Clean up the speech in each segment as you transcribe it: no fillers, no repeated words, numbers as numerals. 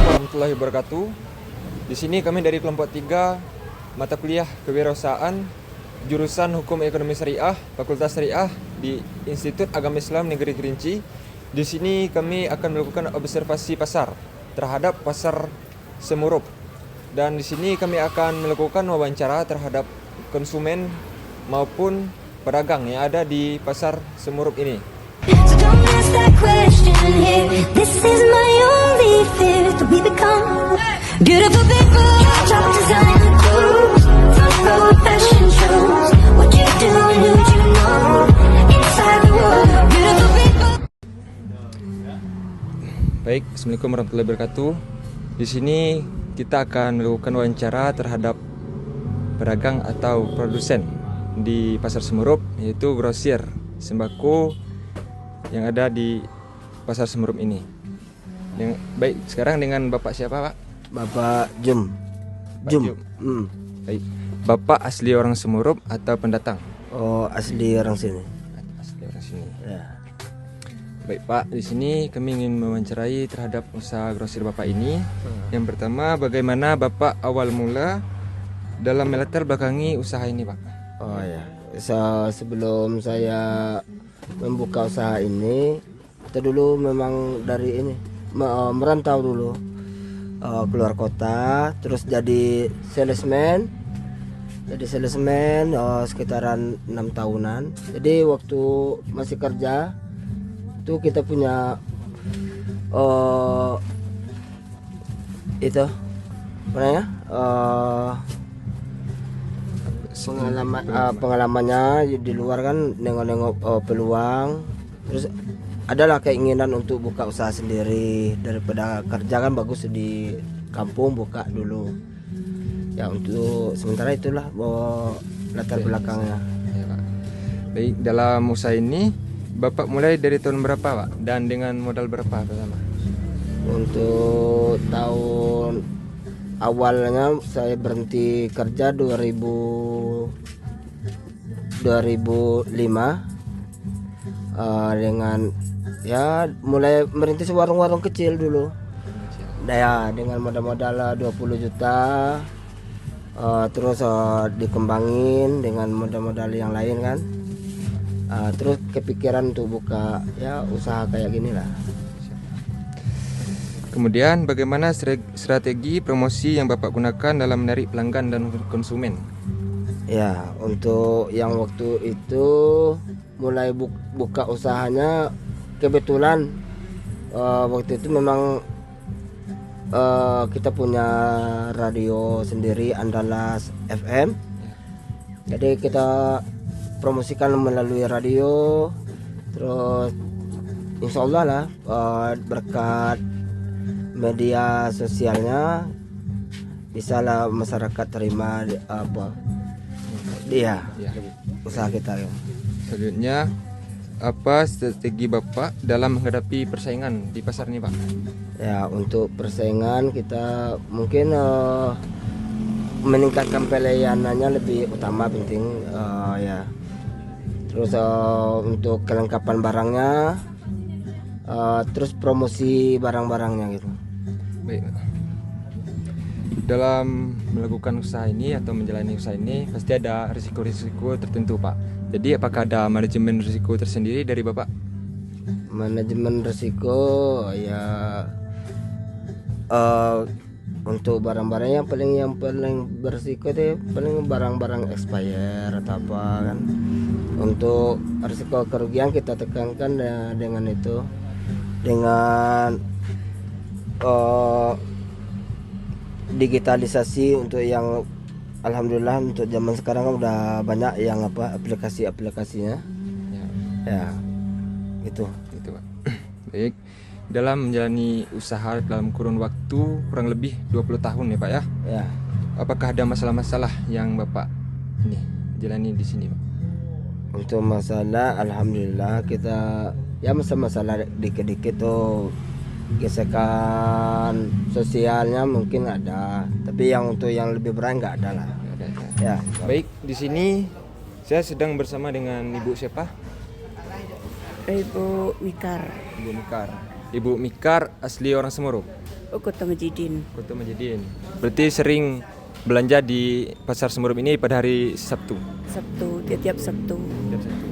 Warahmatullahi wabarakatuh. Di sini kami dari kelompok 3 mata kuliah kewirausahaan jurusan Hukum Ekonomi Syariah Fakultas Syariah di Institut Agama Islam Negeri Kerinci. Di sini kami akan melakukan observasi pasar terhadap pasar Semurup, dan di sini kami akan melakukan wawancara terhadap konsumen maupun pedagang yang ada di pasar Semurup ini. So don't ask that question here. This is my only fear, to we become beautiful people. Top design clothes, front row fashion shows. What you do, who you know? Inside the world, beautiful people. Baik, Assalamualaikum warahmatullahi wabarakatuh. Di sini kita akan melakukan wawancara terhadap pedagang atau produsen di pasar Semurup, yaitu grosir sembako yang ada di pasar Semurup ini. Baik, sekarang dengan Bapak siapa, Pak? Bapak Jum. Pak Jum. Baik. Bapak asli orang Semurup atau pendatang? Oh, asli orang sini. Asli orang sini. Ya. Baik, Pak, di sini kami ingin mewawancarai terhadap usaha grosir Bapak ini. Yang pertama, bagaimana Bapak awal mula dalam melatar belakangi usaha ini, Pak? Oh ya. Sebelum saya membuka usaha ini, kita dulu memang dari ini merantau dulu, keluar kota, terus jadi salesman. Sekitaran 6 tahunan. Jadi waktu masih kerja itu kita punya itu apa namanya, pengalamannya di luar kan, nengok-nengok peluang, terus adalah keinginan untuk buka usaha sendiri daripada kerja kan, bagus di kampung buka dulu ya. Untuk sementara itulah latar belakangnya. Ya, Pak. Baik, dalam usaha ini Bapak mulai dari tahun berapa, Pak? Dan dengan modal berapa pertama? Untuk tahun awalnya saya berhenti kerja 2005 dengan ya mulai merintis warung-warung kecil dulu. Ya, dengan modal 20 juta, terus dikembangin dengan modal-modal yang lain kan. Terus kepikiran untuk buka ya usaha kayak gini lah. Kemudian bagaimana strategi promosi yang Bapak gunakan dalam menarik pelanggan dan konsumen? Ya, untuk yang waktu itu mulai buka usahanya, kebetulan waktu itu memang kita punya radio sendiri, Andalas FM. Jadi kita promosikan melalui radio, terus insya Allah lah berkat media sosialnya bisalah masyarakat terima dia usaha kita. Selanjutnya, apa strategi Bapak dalam menghadapi persaingan di pasar ini, Pak? Ya, untuk persaingan kita mungkin meningkatkan pelayanannya lebih utama, penting ya. Terus untuk kelengkapan barangnya, terus promosi barang-barangnya gitu. Baik. Dalam melakukan usaha ini atau menjalani usaha ini pasti ada risiko-risiko tertentu, Pak. Jadi apakah ada manajemen risiko tersendiri dari Bapak? Manajemen risiko ya, untuk barang-barang yang paling berisiko itu paling barang-barang expire atau apa kan. Untuk risiko kerugian kita tekankan dengan itu, dengan digitalisasi. Untuk yang alhamdulillah untuk zaman sekarang kan udah banyak yang aplikasinya ya gitu Pak. Baik, dalam menjalani usaha dalam kurun waktu kurang lebih 20 tahun ya Pak ya. Ya, Apakah ada masalah-masalah yang Bapak ini jalani di sini Pak? untuk masalah alhamdulillah kita ya masalah dikit-dikit tuh gesekan sosialnya mungkin ada, tapi yang untuk yang lebih berat nggak ada lah. Nggak ada, Ya, ya. Baik, di sini saya sedang bersama dengan Ibu siapa? Ibu Mikar, Ibu Mikar. Ibu Mikar asli orang Semeru, Kota Majidin. Kota Majidin. Berarti sering belanja di pasar Semeru ini pada hari Sabtu. Sabtu, tiap Sabtu. Tiap Sabtu.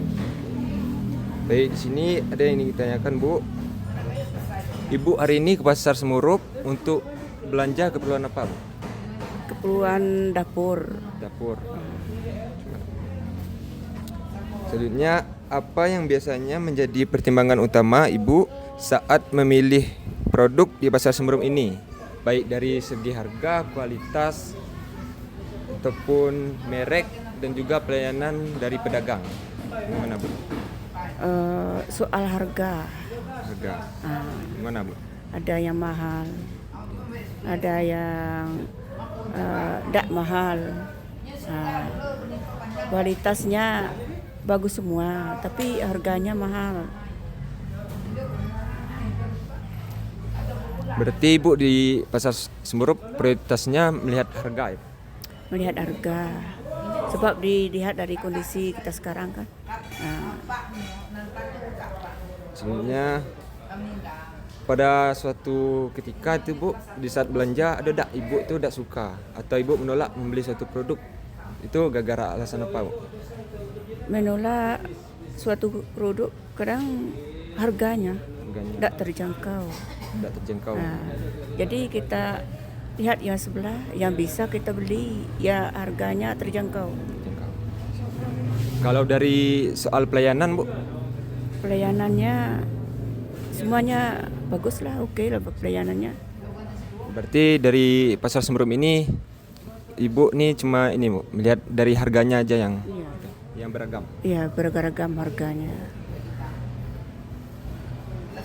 Baik, di sini ada yang ingin ditanyakan Bu. Ibu hari ini ke pasar Semeru untuk belanja keperluan apa Bu? Keperluan dapur. Dapur. Selanjutnya, apa yang biasanya menjadi pertimbangan utama Ibu saat memilih produk di pasar Semeru ini? Baik dari segi harga, kualitas, ataupun merek dan juga pelayanan dari pedagang. Gimana Bu? Soal harga, Harga. Gimana Bu? ada yang mahal, ada yang tidak mahal. Kualitasnya bagus semua, tapi harganya mahal. Berarti Ibu di pasar Semeru prioritasnya melihat harga ya? Melihat harga, sebab dilihat dari kondisi kita sekarang kan. Sebenarnya pada suatu ketika itu Bu, di saat belanja ada tak Ibu itu tidak suka atau Ibu menolak membeli suatu produk, itu gara-gara alasan apa Bu? Menolak suatu produk kadang harganya Harganya tidak terjangkau. tidak terjangkau. Jadi kita lihat yang sebelah, yang bisa kita beli, ya harganya terjangkau. Terjangkau. Kalau dari soal pelayanan Bu, Pelayanannya semuanya bagus lah, oke lah pelayanannya. berarti dari pasar Semeru ini Ibu nih cuma ini Bu, melihat dari harganya aja yang Iya, beragam. iya beragam harganya.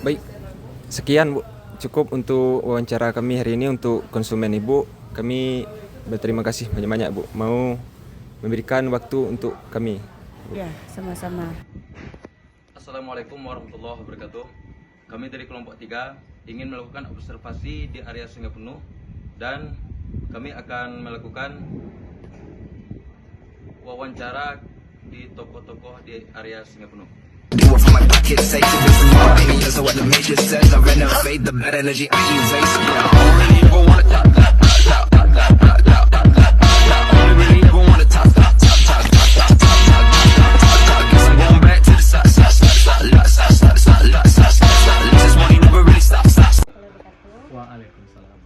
Baik, sekian Bu. Cukup untuk wawancara kami hari ini untuk konsumen Ibu. Kami berterima kasih banyak-banyak Bu mau memberikan waktu untuk kami. Ya, sama-sama. Assalamualaikum warahmatullahi wabarakatuh. Kami dari kelompok 3 ingin melakukan observasi di area Sungai Penuh dan kami akan melakukan wawancara di toko-toko di area Sungai Penuh. Do it for my pockets, say to this more opinions of what the major says. I renovate the bad energy I erase. I don't really ever wanna talk. Only really ever wanna talk. Guess I'm going back to the side. Just one, you never really stop. Waalaikumsalam.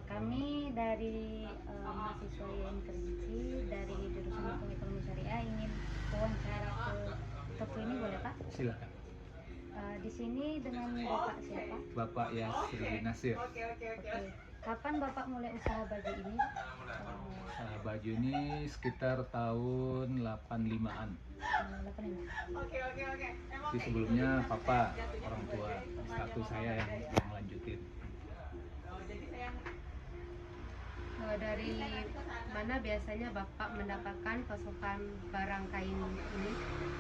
Kami dari mahasiswa yang Kerinci dari jurusan Hukum Ekonomi Syariah ingin wawancara ke toko ini, boleh Pak? Silakan. Di sini dengan Bapak siapa? Bapak Yasir bin Nasir. Oke. Kapan Bapak mulai usaha baju ini? Baju ini sekitar tahun 85-an. 85. Jadi sebelumnya papa, orang tua, satu saya yang lanjutin. Dari mana biasanya Bapak mendapatkan pasokan barang kain ini?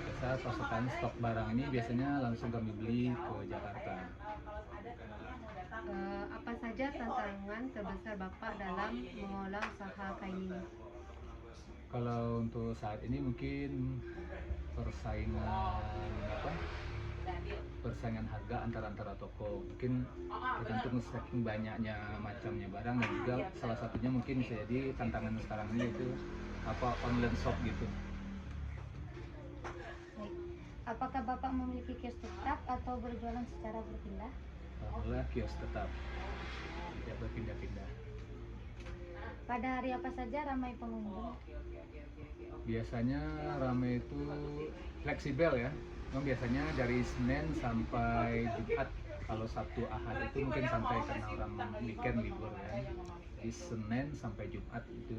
Biasa pasokan stok barang ini biasanya langsung kami beli ke Jakarta. Apa saja tantangan terbesar Bapak dalam mengolah usaha kain ini? Kalau untuk saat ini mungkin persaingan harga antara toko, mungkin tergantung saking banyaknya macamnya barang, dan juga salah satunya mungkin bisa jadi tantangan sekarang ini itu online shop gitu. Baik. Apakah Bapak memiliki kios tetap atau berjualan secara berpindah? Alhamdulillah kios tetap, tidak berpindah-pindah. Pada hari apa saja ramai pengunjung? Biasanya ramai itu fleksibel ya. Memang biasanya dari Senin sampai Jumat. Kalau Sabtu Ahad itu mungkin santai karena orang weekend libur kan. Di Senin sampai Jumat itu.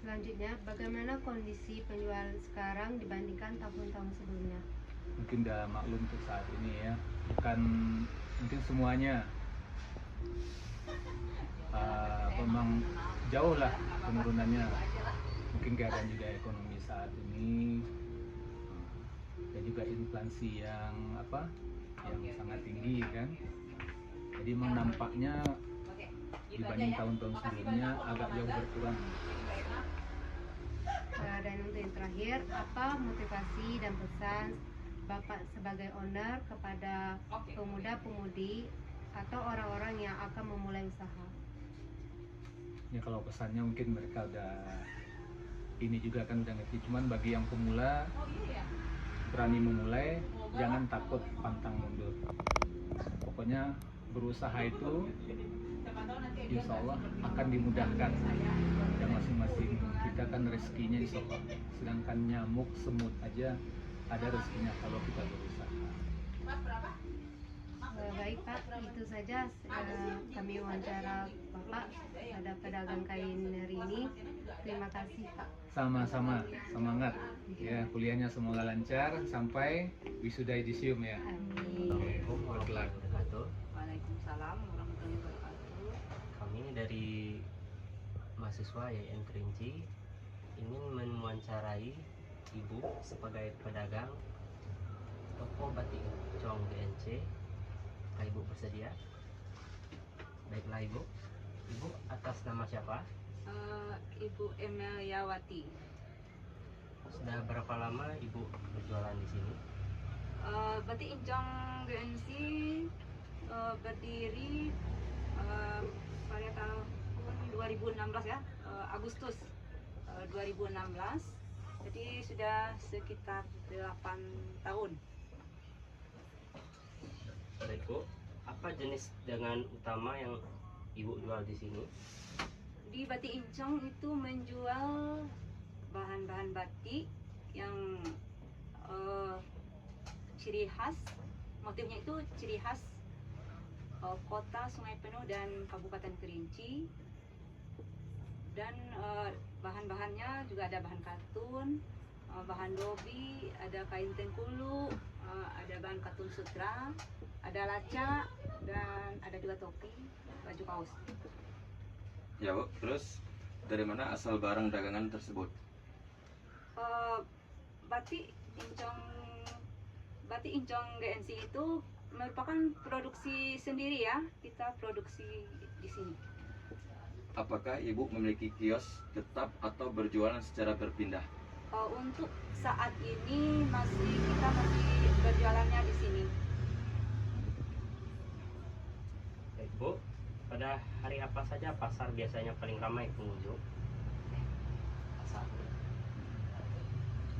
Selanjutnya, bagaimana kondisi penjual sekarang dibandingkan tahun-tahun sebelumnya? mungkin udah maklum untuk saat ini ya, bukan mungkin semuanya memang jauh lah penurunannya, mungkin keadaan juga ekonomi saat ini dan juga inflasi yang sangat tinggi kan, jadi memang nampaknya dibanding tahun-tahun sebelumnya agak jauh berkurang. Dan untuk yang terakhir, apa motivasi dan pesan Bapak sebagai owner kepada pemuda-pemudi atau orang-orang yang akan memulai usaha? Ya kalau pesannya mungkin mereka udah ini juga kan udah ngerti, cuman bagi yang pemula berani memulai, jangan takut pantang mundur. Pokoknya berusaha itu insya Allah akan dimudahkan, dan masing-masing kita kan rezekinya insya Allah, sedangkan nyamuk semut aja ada rezekinya kalau kita berusaha. Baik Pak, itu saja kami wawancara Bapak pada pedagang kain hari ini. Terima kasih Pak. Sama-sama, semangat ya, kuliahnya semoga lancar sampai wisuda yudisium ya. Assalamualaikum warahmatullahi wabarakatuh. Waalaikumsalam warahmatullahi wabarakatuh. Kami dari mahasiswa YN Kerinci ingin mewawancarai Ibu sebagai pedagang toko batik Incong GNC. Apakah Ibu bersedia? Baiklah Ibu. Ibu atas nama siapa? Ibu Emeliawati. Sudah berapa lama Ibu berjualan di sini? Batik Incong GNC berdiri pada tahun 2016 ya, Agustus 2016. Jadi sudah sekitar 8 tahun. Baik Bu, apa jenis dagangan utama yang Ibu jual di sini? Di Batik Incong itu menjual bahan-bahan batik yang ciri khas, motifnya itu ciri khas kota Sungai Penuh dan Kabupaten Kerinci, dan bahan-bahannya juga ada bahan katun, bahan dobi, ada kain tengkulu, ada bahan katun sutra, ada laca, dan ada juga topi, baju kaos. Ya Bu, terus dari mana asal barang dagangan tersebut? Batik Incong GNC itu merupakan produksi sendiri ya, kita produksi di sini. Apakah Ibu memiliki kios tetap atau berjualan secara berpindah? Untuk saat ini kita masih berjualannya di sini. Baik Bu, pada hari apa saja pasar biasanya paling ramai pengunjung? Pasar.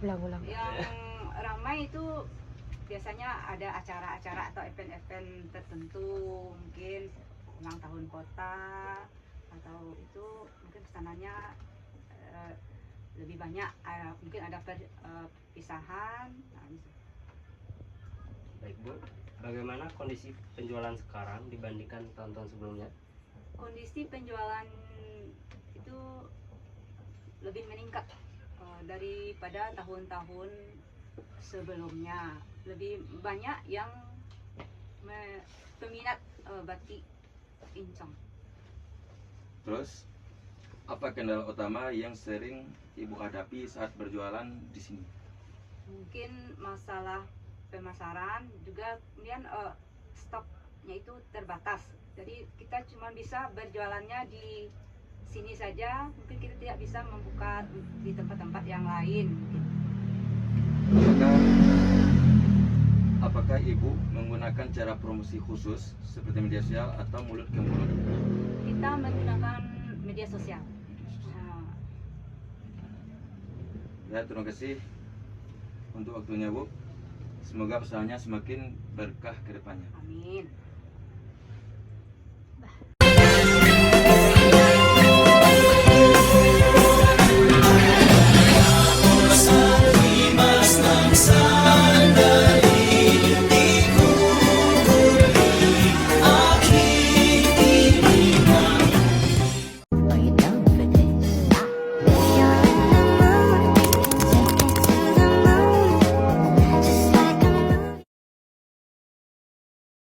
Yang ramai itu biasanya ada acara-acara atau event-event tertentu, mungkin ulang tahun kota, atau itu mungkin pesanannya lebih banyak, mungkin ada perpisahan. Nah, gitu. Baik Bu, bagaimana kondisi penjualan sekarang dibandingkan tahun-tahun sebelumnya? Kondisi penjualan itu lebih meningkat daripada tahun-tahun sebelumnya. Lebih banyak yang peminat batik Incong. Terus, apa kendala utama yang sering Ibu hadapi saat berjualan di sini? Mungkin masalah pemasaran, juga kemudian stoknya itu terbatas. Jadi kita cuma bisa berjualannya di sini saja, mungkin kita tidak bisa membuka di tempat-tempat yang lain. Apakah Ibu menggunakan cara promosi khusus seperti media sosial atau mulut ke mulut? Kita menggunakan media sosial. Ya, terima kasih untuk waktunya Bu. Semoga usahanya semakin berkah ke depannya. Amin.